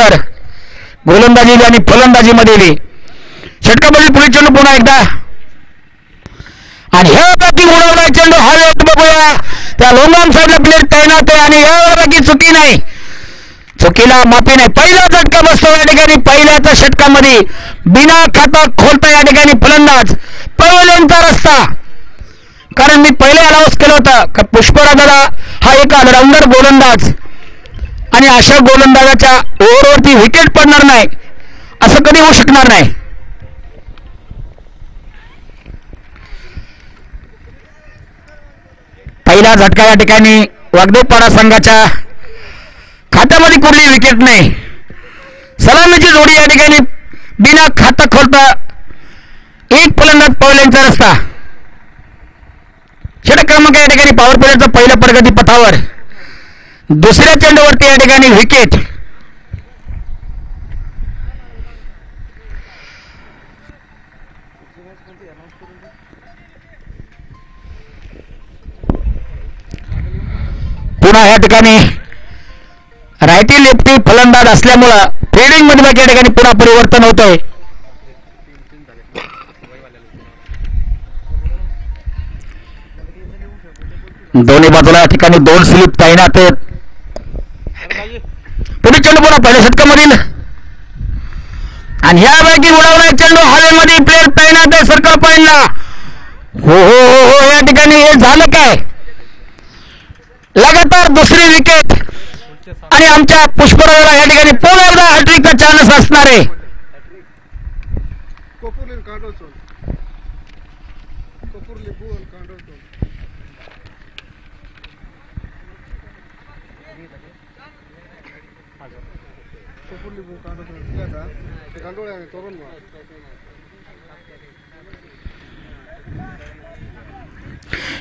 All-rounder गोलंदाजी आणि फलंदाजीमध्ये षटकामध्ये पुढे चेंडू पुन्हा एकदा आणि ह्या बाकी उडवला चेंडू हवेत बघूया त्या लोंगाम साईडला प्लेयर तैनात आहे आणि या बाकी चुकी नाही चुकीला माफी नाही पहिला झटका बसतो या ठिकाणी पहिल्याच्या षटकामध्ये बिना खाता खोलता या ठिकाणी फलंदाज पहिल्यांचा रस्ता कारण मी पहिले अनाउन्स केलं होतं का पुष्पराजाला हा एक ऑलराऊंडर गोलंदाज आणि अशा गोलंदाजाच्या ओव्हरवरती विकेट पडणार नाही असं कधी होऊ शकणार नाही पहिला झटका या ठिकाणी वागदेवपाडा संघाच्या खात्यामध्ये कुठली विकेट नाही सलामीची जोडी या ठिकाणी बिना खाता खोलता एक फलंदाज पहिल्यांचा रस्ता षटक क्रमांक या ठिकाणी पॉवर प्लेयरचा पहिल्या प्रगती पथावर दुसऱ्या चेंडूवरती या ठिकाणी विकेट पुन्हा या ठिकाणी रायटी लेफ्टी फलंदाज असल्यामुळं फिल्डिंग मध्ये या ठिकाणी पुन्हा परिवर्तन होतंय दोन्ही बाजूला या ठिकाणी दोन स्लिप तैनात आहेत पुढे चेंडू पुन्हा पहिल्या षटकामधील आणि यापैकी उडवला चेंडू हवेमध्ये प्लेयर तैनात आहे सर्कल पॉइंटला हो हो हो हो या ठिकाणी हे झालं काय लगातार दुसरी विकेट आणि आमच्या पुष्पराजाला या ठिकाणी पुन्हा एकदा हॅट्रिकचा चान्स असणार आहे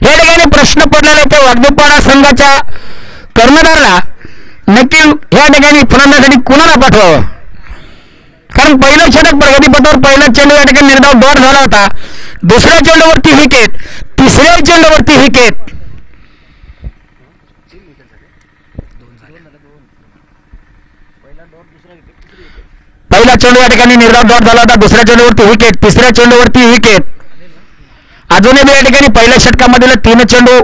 या ठिकाणी प्रश्न पडलेला त्या वागदेवपाडा संघाच्या कर्णधारला नक्की या ठिकाणी फलंदाजीसाठी कुणाला पाठवावं कारण पहिलं षटक प्रगतीपथावर पहिला चेंडू या ठिकाणी निर्धाव डॉट झाला होता दुसऱ्या चेंडूवरती विकेट तिसऱ्या चेंडूवरती विकेट पहिला चेंडू या ठिकाणी निर्धाव डॉट झाला होता दुसऱ्या चेंडूवरती विकेट तिसऱ्या चेंडूवरती विकेट अजूनही या ठिकाणी पहिल्या षटकामधील 3 चेंडू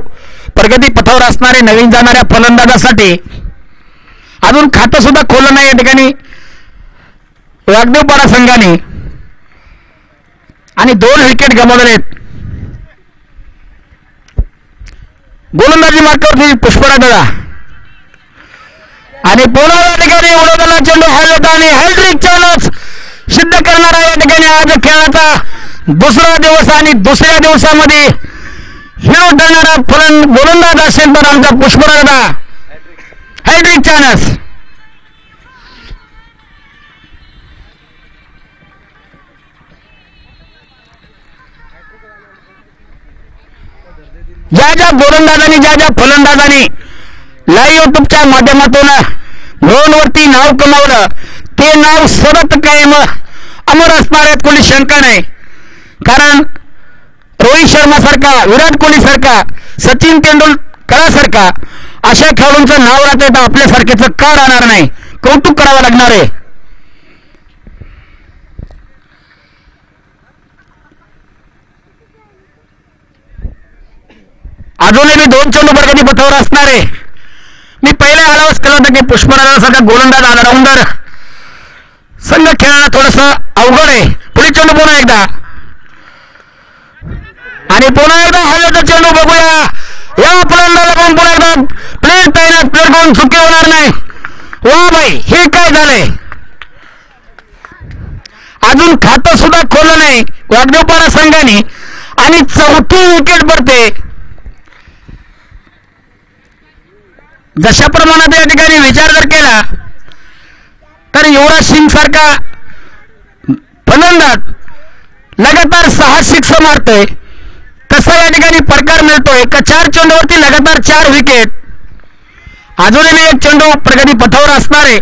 प्रगती पथावर असणारे नवीन जाणाऱ्या फलंदाजासाठी अजून खातं सुद्धा खोललं नाही या ठिकाणी वागदेवपाडा संघाने आणि 2 विकेट गमावले आहेत गोलंदाजी मार्कावरती पुष्पराजा आणि पुन्हा या ठिकाणी उडवलेला चेंडू हवेत आणि हॅट्रिक चान्स सिद्ध करणारा या ठिकाणी आज खेळाचा दुसरा दिवस आणि दुसऱ्या दिवसामध्ये हिरो ठरणारा गोलंदाज असेल तर आमचा पुष्पराजा हॅट्रिक चान्स ज्या ज्या गोलंदाजांनी ज्या ज्या फलंदाजांनी लाईव्ह युट्यूबच्या माध्यमातून ग्राउंडवरती नाव कमावलं ते नाव सतत कायम अमर असणार आहेत कोणी शंका नाही कारण रोहित शर्मा सारखा विराट कोहली सारखा सचिन तेंडुलकर सारखा अशा खेळाडूंचं नाव राहते तर आपल्यासारखेचं का राहणार नाही कौतुक करावं लागणार आहे अजूनही 2 चेंडू प्रगती पथावर असणार आहे मी पहिले अनाउन्स केलं होतं की पुष्पराजा सारखा गोलंदाज ऑलराऊंडर संघ खेळणं थोडस अवघड आहे पुढे चेंडू पुन्हा एकदा आणि पुन्हा एकदा हवेचा चेंडू बघूया या फलंदाजाला पण पुन्हा एकदा प्लेयर तैनात प्लेयर करून चुकी होणार नाही वा भाई हे काय झालंय अजून खातं सुद्धा खोललं नाही वागदेवपाडा संघाने आणि 4थी विकेट पडते जशा प्रमाणात या ठिकाणी विचार जर केला तर युवराज सिंग सारखा फलंदाज लगातार 6 सिक्स मारतोय कसा या ठिकाणी प्रकार मिळतोय का 4 चेंडूवरती लगातार 4 विकेट अजूनही 1 चेंडू प्रगती पथावर असणारे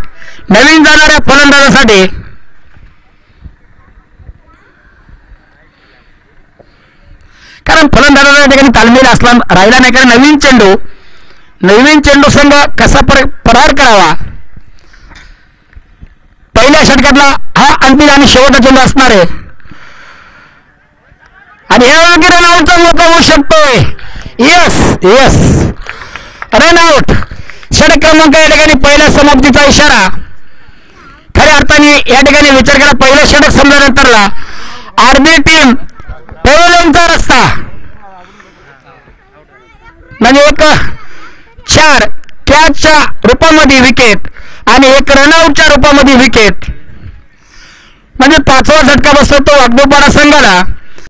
नवीन जाणाऱ्या फलंदाजासाठी कारण फलंदाजाचा या ठिकाणी तालमेल असला राहिला नाही कारण नवीन चेंडू संघ कसा प्रहार करावा पहिल्या षटकातला हा अंतिम आणि शेवटचा चेंडू असणार आहे आणि या रनआउटचा मौका होऊ शकतोय. Yes yes run out. षटक क्रमांक या ठिकाणी पहिल्या समाप्तीचा इशारा. खऱ्या अर्थाने या ठिकाणी विचार केला पहिलं षटक संपल्यानंतरला आर्मी टीम पेवलेनचा रस्ता म्हणजे एक 4 कॅचच्या रूपामध्ये विकेट आणि एक रनआउटच्या रूपामध्ये विकेट म्हणजे 5वा झटका बसतो तो वाघबोपाडा संघाला.